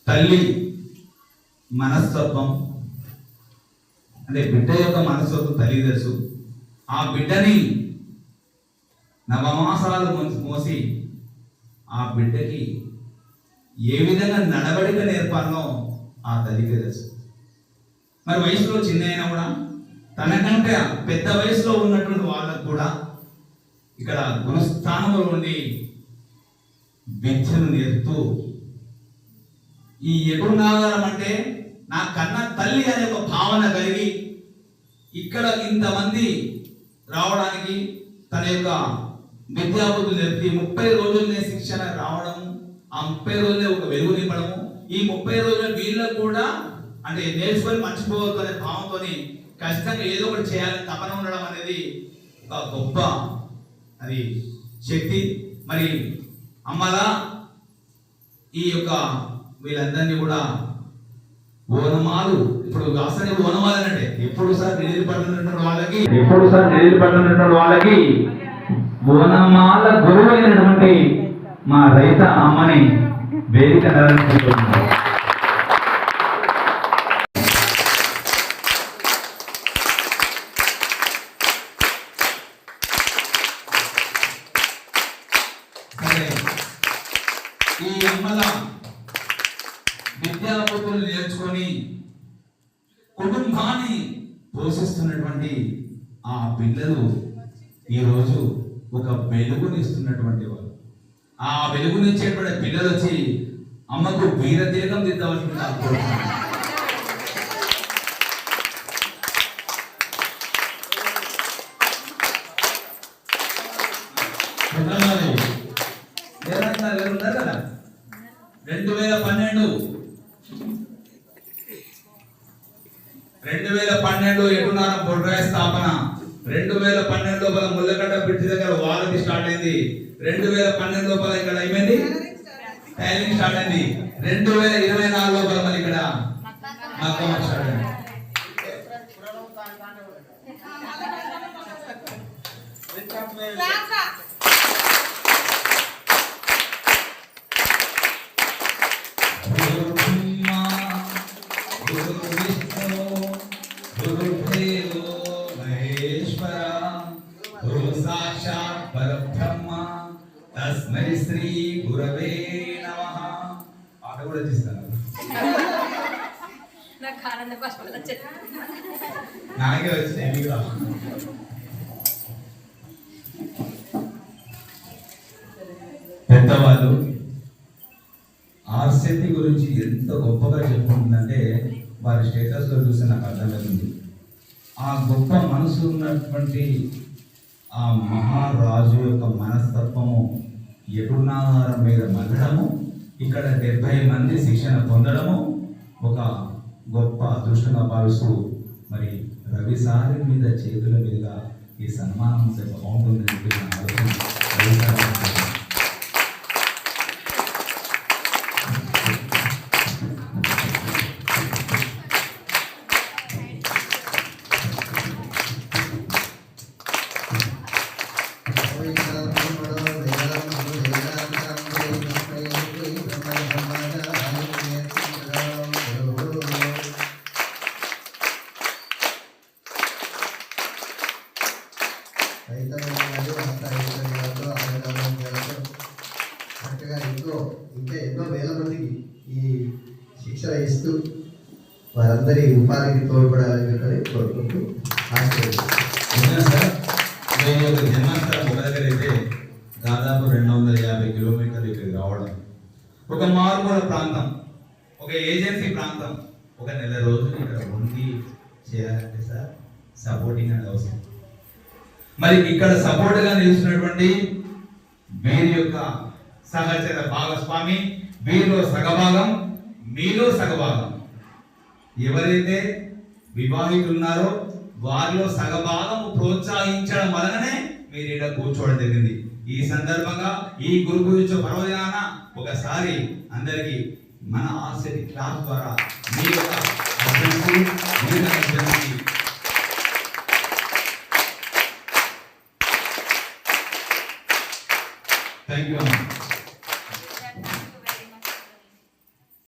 తల్లి మనస్తత్వం అంటే బిడ్డ యొక్క మనస్తత్వం తల్లి తెలుసు. ఆ బిడ్డని నవమాసాలు మోసి ఆ బిడ్డకి ఏ విధంగా నడవడిక నేర్పాలనో ఆ తల్లికి తెలుసు. మరి వయసులో చిన్న అయినా కూడా తనకంటే పెద్ద వయసులో ఉన్నటువంటి వాళ్ళకు కూడా ఇక్కడ గురుస్థానంలో ఉండి విద్యను నేర్పుతూ ఈ ఎగురునాగారం అంటే నా కన్న తల్లి అనే ఒక భావన కలిగి ఇక్కడ ఇంతమంది రావడానికి తన యొక్క విద్యాబుద్ధులు నేర్పి 30 రోజులనే శిక్షణ రావడం, ఆ 30 రోజులే ఒక వెలుగు నింపడము, ఈ 30 రోజుల వీళ్ళకు కూడా అంటే నేర్చుకొని మర్చిపోవద్దు అనే భావంతో ఖచ్చితంగా ఏదో ఒకటి చేయాలని తపన ఉండడం అనేది ఒక గొప్ప అది శక్తి. మరి అమ్మలా ఈ యొక్క వీళ్ళందరినీ కూడా ఓనమాలు ఇప్పుడు అసలు ఓనమాలు అంటే ఎప్పుడు సార్ నిధులు పడుతున్నటువంటి వాళ్ళకి ఓనమాల గురువు అయినటువంటి మా రైత అమ్మని వేదిక నడుపుకుంటున్నారు. ఈ అమ్మల విద్యాబుద్ధులు నేర్చుకొని కుటుంబాన్ని పోషిస్తున్నటువంటి ఆ పిల్లలు ఈరోజు ఒక వెలుగునిస్తున్నటువంటి వారు. ఆ వెలుగునిచ్చేటువంటి పిల్లలు వచ్చి అమ్మకు వీరతిలకం దిద్దవలసింది. ఉన్నారు కదా 2012 ఎటునారం బొడ్రాయి స్థాపన, 2012 లోపల ముల్లగడ్డ బ్రిడ్జి దగ్గర వారధి స్టార్ట్ అయింది, 2012 లోపల ఇక్కడ ఏమైంది టైలింగ్ స్టార్ట్ అయింది, 2024 లోపల మళ్ళీ ఇక్కడ మగ్గం స్టార్ట్ అయింది. తస్మై శ్రీ గురవే నమః. పాట కూడా చేస్తాను. నాకే వచ్చినాయి. పెద్దవాళ్ళు ఆర్సెట్టి గురించి ఎంత గొప్పగా చెప్పుకుంటుందంటే వారి స్టేటస్ లో చూసి నాకు అర్థమవుతుంది. ఆ గొప్ప మనసు ఉన్నటువంటి ఆ మహారాజు యొక్క మనస్తత్వము ఎటునాగారం మీద మళ్ళడము, ఇక్కడ 70 మంది శిక్షణ పొందడము ఒక గొప్ప అదృష్టంగా భావిస్తూ మరి రవి సారి మీద చేతుల మీదుగా ఈ సన్మానం బాగుంటుందని చెప్పి నా ఆలోచన. ఎన్నో వేల మందికి ఈ శిక్షణ ఇస్తూ వారందరి ఉపాధికి తోడ్పడాలని చెప్పని కోరుకుంటూ జన్మస్థలం ఒక దగ్గర అయితే దాదాపు 250 కిలోమీటర్లు ఇక్కడికి రావడం, ఒక మారుమూల ప్రాంతం, ఒక ఏజెన్సీ ప్రాంతం, ఒక నెల రోజులు ఇక్కడ ఉండి చేయాలంటే సార్ సపోర్టింగ్ అనేది అవసరం. మరి ఇక్కడ సపోర్ట్గా నిలుస్తున్నటువంటి వీరి యొక్క సహచర భాగస్వామి, వీరిలో సగభాగం, మీలో సగభాగం, ఎవరైతే వివాహితులు ఉన్నారో వారిలో సగభాగం ప్రోత్సహించడం వలననే మీరు ఇక్కడ కూర్చోవడం జరిగింది. ఈ సందర్భంగా ఈ గురు పూజ పర్వదినాన ఒకసారి అందరికీ మన ఆర్సెట్టి క్లాస్ ద్వారా మీ యొక్క